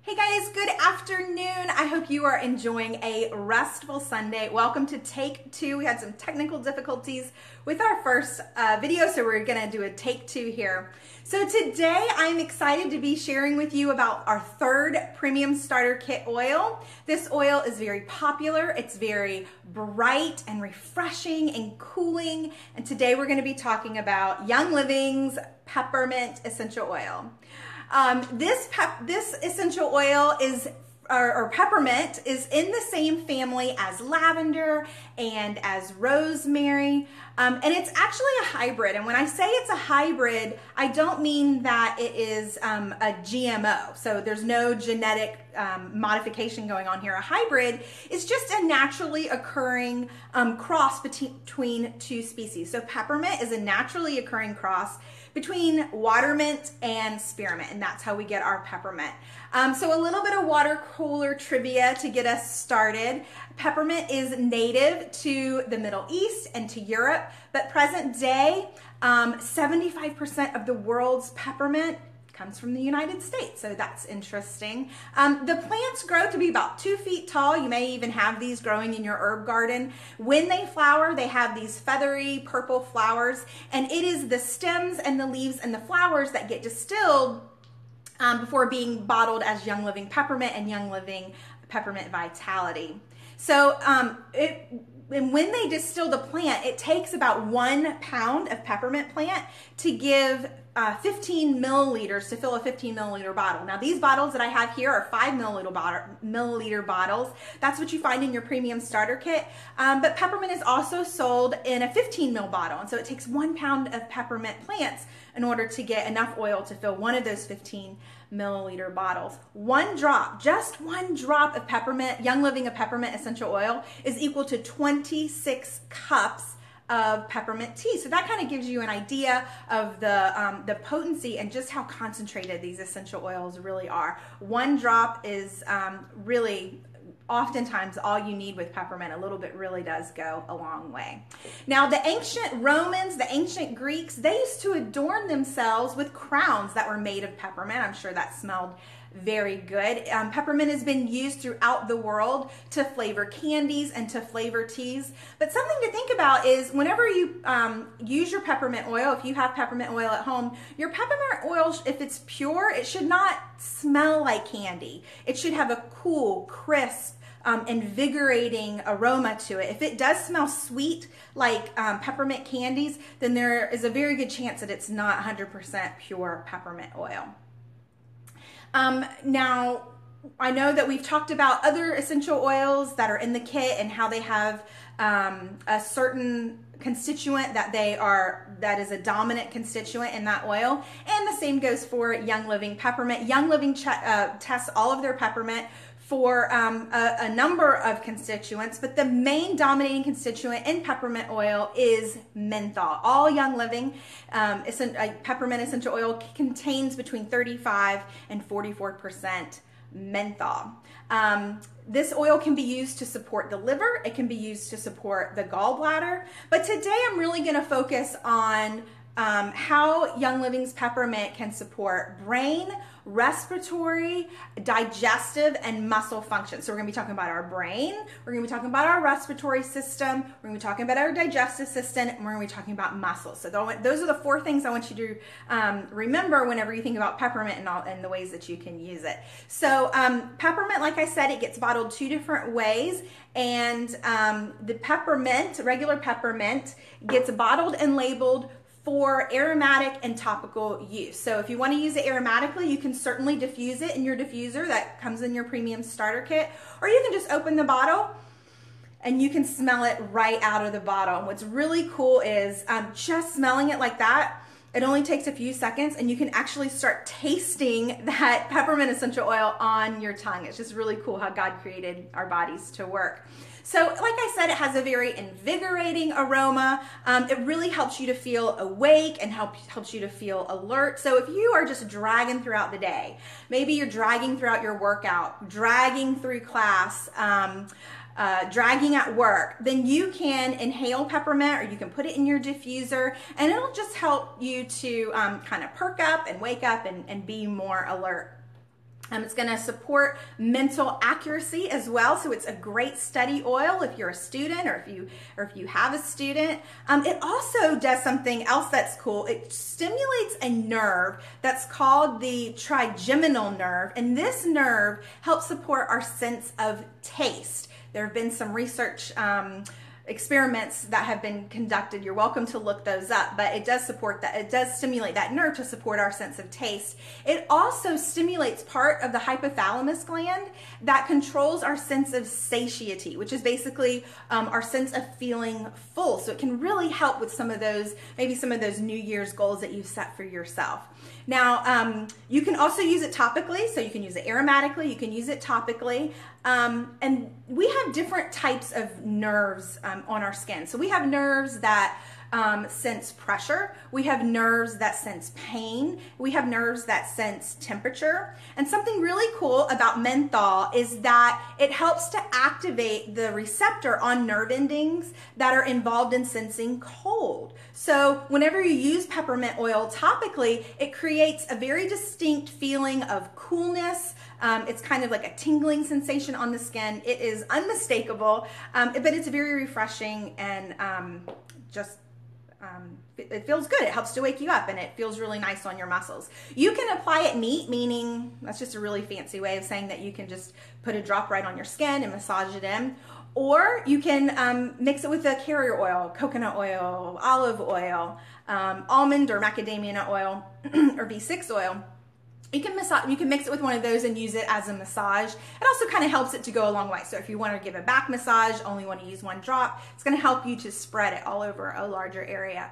Hey guys, good afternoon. I hope you are enjoying a restful Sunday. Welcome to take two. We had some technical difficulties with our first video, so we're gonna do a take two here. So today I'm excited to be sharing with you about our third premium starter kit oil. This oil is very popular. It's very bright and refreshing and cooling. And today we're gonna be talking about Young Living's Peppermint Essential Oil. This essential oil is, or peppermint, is in the same family as lavender and as rosemary, and it's actually a hybrid. And when I say it's a hybrid, I don't mean that it is a GMO. So there's no genetic modification going on here. A hybrid is just a naturally occurring cross between two species. So peppermint is a naturally occurring cross between watermint and spearmint, and that's how we get our peppermint. So a little bit of water cooler trivia to get us started. Peppermint is native to the Middle East and to Europe, but present day, 75% of the world's peppermint comes from the United States, so that's interesting. The plants grow to be about 2 feet tall. You may even have these growing in your herb garden. When they flower, they have these feathery purple flowers, and it is the stems and the leaves and the flowers that get distilled before being bottled as Young Living Peppermint and Young Living Peppermint Vitality. So and when they distill the plant, it takes about 1 pound of peppermint plant to give 15 milliliters to fill a 15 milliliter bottle. Now these bottles that I have here are 5 milliliter bottles. That's what you find in your premium starter kit. But peppermint is also sold in a 15 ml bottle. And so it takes 1 pound of peppermint plants in order to get enough oil to fill one of those 15 milliliter bottles. One drop, just one drop of peppermint, Young Living of Peppermint Essential Oil is equal to 26 cups of peppermint tea. So that kind of gives you an idea of the potency and just how concentrated these essential oils really are. One drop is really oftentimes all you need with peppermint. A little bit really does go a long way. Now the ancient Romans, the ancient Greeks, they used to adorn themselves with crowns that were made of peppermint. I'm sure that smelled very good. Peppermint has been used throughout the world to flavor candies and to flavor teas. But something to think about is whenever you use your peppermint oil, if you have peppermint oil at home, your peppermint oil, if it's pure, it should not smell like candy. It should have a cool, crisp, invigorating aroma to it. If it does smell sweet like peppermint candies, then there is a very good chance that it's not 100% pure peppermint oil. Now, I know that we've talked about other essential oils that are in the kit and how they have a certain constituent that is a dominant constituent in that oil, and the same goes for Young Living Peppermint. Young Living tests all of their peppermint for a number of constituents, but the main dominating constituent in peppermint oil is menthol. All Young Living peppermint essential oil contains between 35 and 44% menthol. This oil can be used to support the liver. It can be used to support the gallbladder. But today I'm really going to focus on how Young Living's peppermint can support brain, respiratory, digestive, and muscle function. So we're going to be talking about our brain, we're going to be talking about our respiratory system, we're going to be talking about our digestive system, and we're going to be talking about muscles. So those are the 4 things I want you to remember whenever you think about peppermint and the ways that you can use it. So peppermint, like I said, it gets bottled 2 different ways, and the peppermint, regular peppermint, gets bottled and labeled for aromatic and topical use. So if you want to use it aromatically, you can certainly diffuse it in your diffuser that comes in your premium starter kit, or you can just open the bottle and you can smell it right out of the bottle. And what's really cool is just smelling it like that, it only takes a few seconds and you can actually start tasting that peppermint essential oil on your tongue. It's just really cool how God created our bodies to work. So like I said, it has a very invigorating aroma. It really helps you to feel awake and helps you to feel alert. So if you are just dragging throughout the day, maybe you're dragging throughout your workout, dragging through class, dragging at work, then you can inhale peppermint, or you can put it in your diffuser, and it'll just help you to kind of perk up and wake up and be more alert. It's going to support mental accuracy as well, so it's a great study oil if you're a student or if you have a student. It also does something else that's cool. It stimulates a nerve that's called the trigeminal nerve, and this nerve helps support our sense of taste. There have been some research experiments that have been conducted. You're welcome to look those up, but it does support that. It does stimulate that nerve to support our sense of taste. It also stimulates part of the hypothalamus gland that controls our sense of satiety, which is basically our sense of feeling full. So it can really help with some of those, maybe some of those New Year's goals that you've set for yourself. Now, you can also use it topically, so you can use it aromatically, you can use it topically, and we have different types of nerves on our skin. So we have nerves that sense pressure, we have nerves that sense pain, we have nerves that sense temperature, and something really cool about menthol is that it helps to activate the receptor on nerve endings that are involved in sensing cold. So whenever you use peppermint oil topically, it creates a very distinct feeling of coolness. It's kind of like a tingling sensation on the skin. It is unmistakable, but it's very refreshing and it feels good. It helps to wake you up and it feels really nice on your muscles. You can apply it neat, meaning that's just a really fancy way of saying that you can just put a drop right on your skin and massage it in. Or you can mix it with a carrier oil, coconut oil, olive oil, almond or macadamia nut oil, or V6 oil. You can mix it with one of those and use it as a massage. It also kind of helps it to go a long way. So if you want to give a back massage, only want to use one drop, it's going to help you to spread it all over a larger area.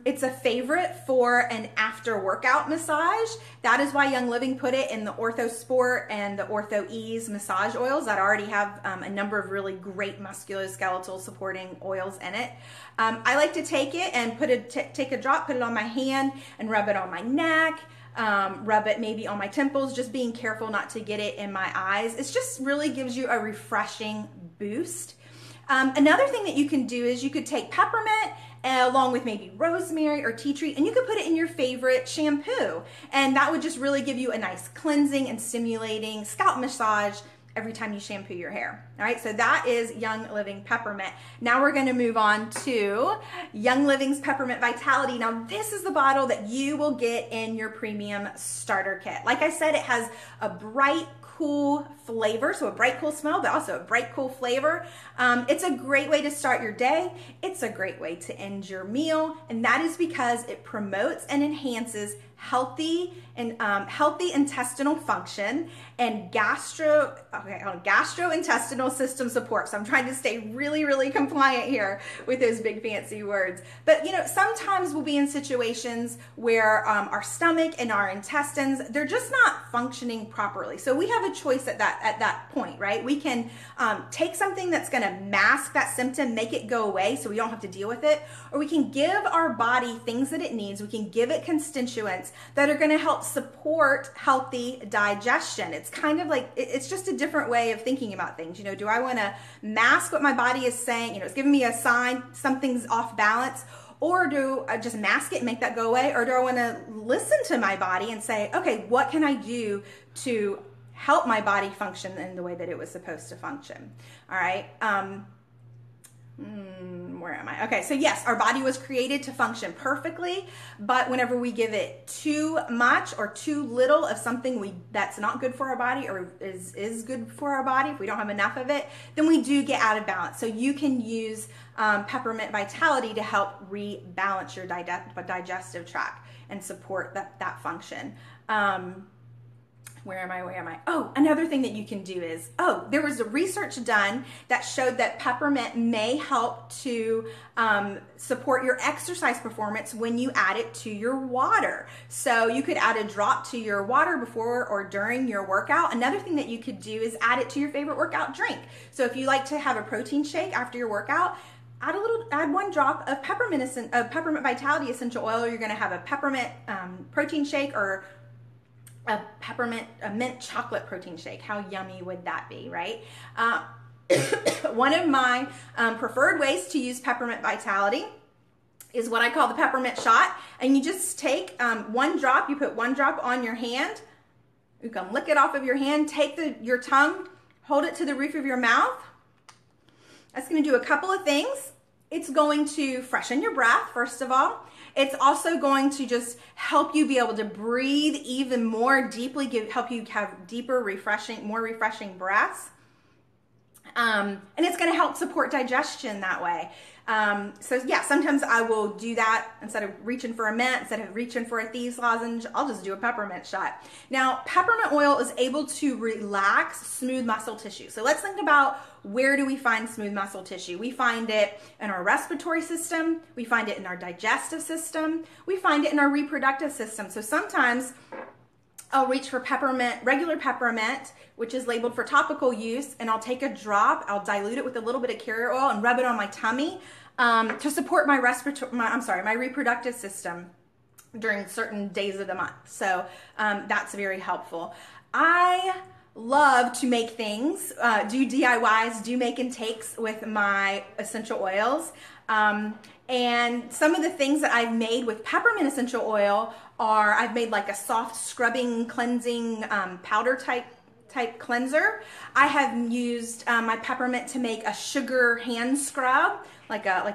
It's a favorite for an after workout massage. That is why Young Living put it in the Ortho Sport and the Ortho Ease massage oils that already have a number of really great musculoskeletal supporting oils in it. I like to take it and take a drop, put it on my hand and rub it on my neck. Rub it maybe on my temples, just being careful not to get it in my eyes. It just really gives you a refreshing boost. Another thing that you can do is you could take peppermint along with maybe rosemary or tea tree, and you could put it in your favorite shampoo, and that would just really give you a nice cleansing and stimulating scalp massage every time you shampoo your hair. All right, so that is Young Living Peppermint. Now we're gonna move on to Young Living's Peppermint Vitality. Now this is the bottle that you will get in your premium starter kit. Like I said, it has a bright, cool flavor, so a bright, cool smell, but also a bright, cool flavor. It's a great way to start your day. It's a great way to end your meal, and that is because it promotes and enhances healthy intestinal function and gastrointestinal system support. So I'm trying to stay really, really compliant here with those big fancy words. But you know, sometimes we'll be in situations where our stomach and our intestines, they're just not functioning properly. So we have a choice at that point, right? We can take something that's going to mask that symptom, make it go away so we don't have to deal with it, or we can give our body things that it needs. We can give it constituents that are going to help support healthy digestion. It's kind of like, it's just a different way of thinking about things. You know, do I want to mask what my body is saying? You know, it's giving me a sign something's off balance, or do I just mask it and make that go away? Or do I want to listen to my body and say, okay, what can I do to help my body function in the way that it was supposed to function? All right. Where am I? Okay, so yes, our body was created to function perfectly, but whenever we give it too much or too little of something that's not good for our body or is good for our body, if we don't have enough of it, then we do get out of balance. So you can use Peppermint Vitality to help rebalance your digestive tract and support that function. Where am I? Oh, another thing that you can do is, there was a research done that showed that peppermint may help to support your exercise performance when you add it to your water. So you could add a drop to your water before or during your workout. Another thing that you could do is add it to your favorite workout drink. So if you like to have a protein shake after your workout, add one drop of Peppermint Vitality essential oil. You're going to have a peppermint protein shake, or a mint chocolate protein shake. How yummy would that be, right? One of my preferred ways to use Peppermint Vitality is what I call the peppermint shot. And you just take one drop, you put one drop on your hand, You can lick it off of your hand, take your tongue, hold it to the roof of your mouth. That's gonna do a couple of things. It's going to freshen your breath, first of all. It's also going to just help you be able to breathe even more deeply, help you have deeper, more refreshing breaths. And it's going to help support digestion that way. So yeah, sometimes I will do that instead of reaching for a mint, instead of reaching for a thieves lozenge, I'll just do a peppermint shot. Now, peppermint oil is able to relax smooth muscle tissue. So let's think about, where do we find smooth muscle tissue? We find it in our respiratory system. We find it in our digestive system. We find it in our reproductive system. So sometimes I'll reach for peppermint, regular peppermint, which is labeled for topical use, and I'll take a drop, I'll dilute it with a little bit of carrier oil and rub it on my tummy to support my reproductive system during certain days of the month. So that's very helpful. I love to make things, do DIYs, do make and takes with my essential oils. And some of the things that I've made with peppermint essential oil are, I've made like a soft scrubbing, cleansing powder type cleanser. I have used my peppermint to make a sugar hand scrub, like a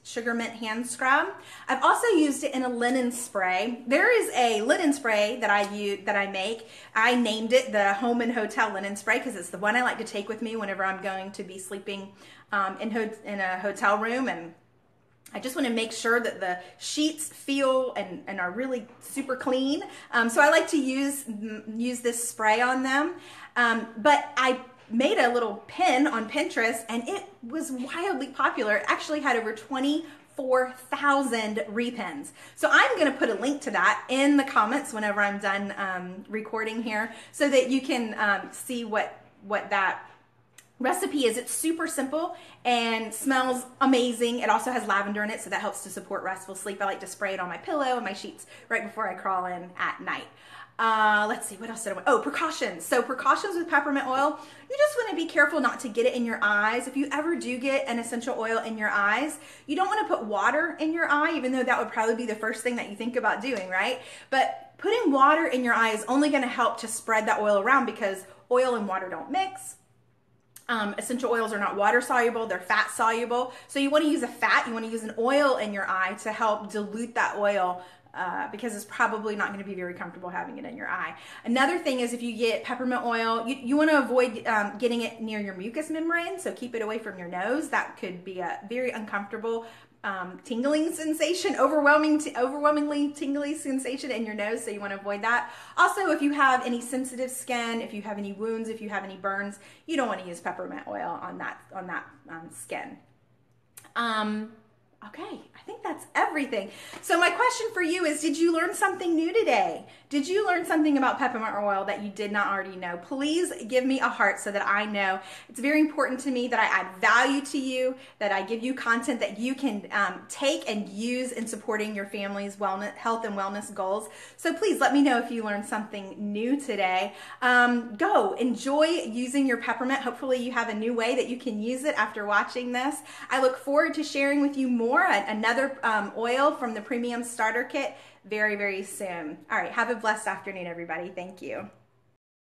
sugar mint hand scrub. I've also used it in a linen spray. There is a linen spray that I make. I named it the Home and Hotel Linen Spray because it's the one I like to take with me whenever I'm going to be sleeping in a hotel room, and I just want to make sure that the sheets feel and are really super clean. So I like to use this spray on them. But I made a little pin on Pinterest and it was wildly popular. It actually had over 24,000 repins. So I'm going to put a link to that in the comments whenever I'm done recording here so that you can see what that recipe is. It's super simple and smells amazing. It also has lavender in it, so that helps to support restful sleep. I like to spray it on my pillow and my sheets right before I crawl in at night. Let's see, what else did I want? Oh, precautions. So precautions with peppermint oil, you just want to be careful not to get it in your eyes. If you ever do get an essential oil in your eyes, you don't want to put water in your eye, even though that would probably be the first thing that you think about doing, right? But putting water in your eye is only going to help to spread that oil around because oil and water don't mix. Essential oils are not water soluble, they're fat soluble. So you want to use a fat, you want to use an oil in your eye to help dilute that oil because it's probably not going to be very comfortable having it in your eye. Another thing is if you get peppermint oil, you want to avoid getting it near your mucous membrane, so keep it away from your nose. That could be a very uncomfortable tingling sensation, overwhelmingly tingly sensation in your nose, so you want to avoid that. Also, if you have any sensitive skin, if you have any wounds, if you have any burns, you don't want to use peppermint oil on that skin. Okay, I think that's everything. So my question for you is, did you learn something new today? Did you learn something about peppermint oil that you did not already know? Please give me a heart so that I know. It's very important to me that I add value to you, that I give you content that you can take and use in supporting your family's wellness, health and wellness goals. So please let me know if you learned something new today. Go enjoy using your peppermint. Hopefully you have a new way that you can use it after watching this. I look forward to sharing with you more, another oil from the Premium Starter Kit very, very soon. All right, have a blessed afternoon, everybody. Thank you.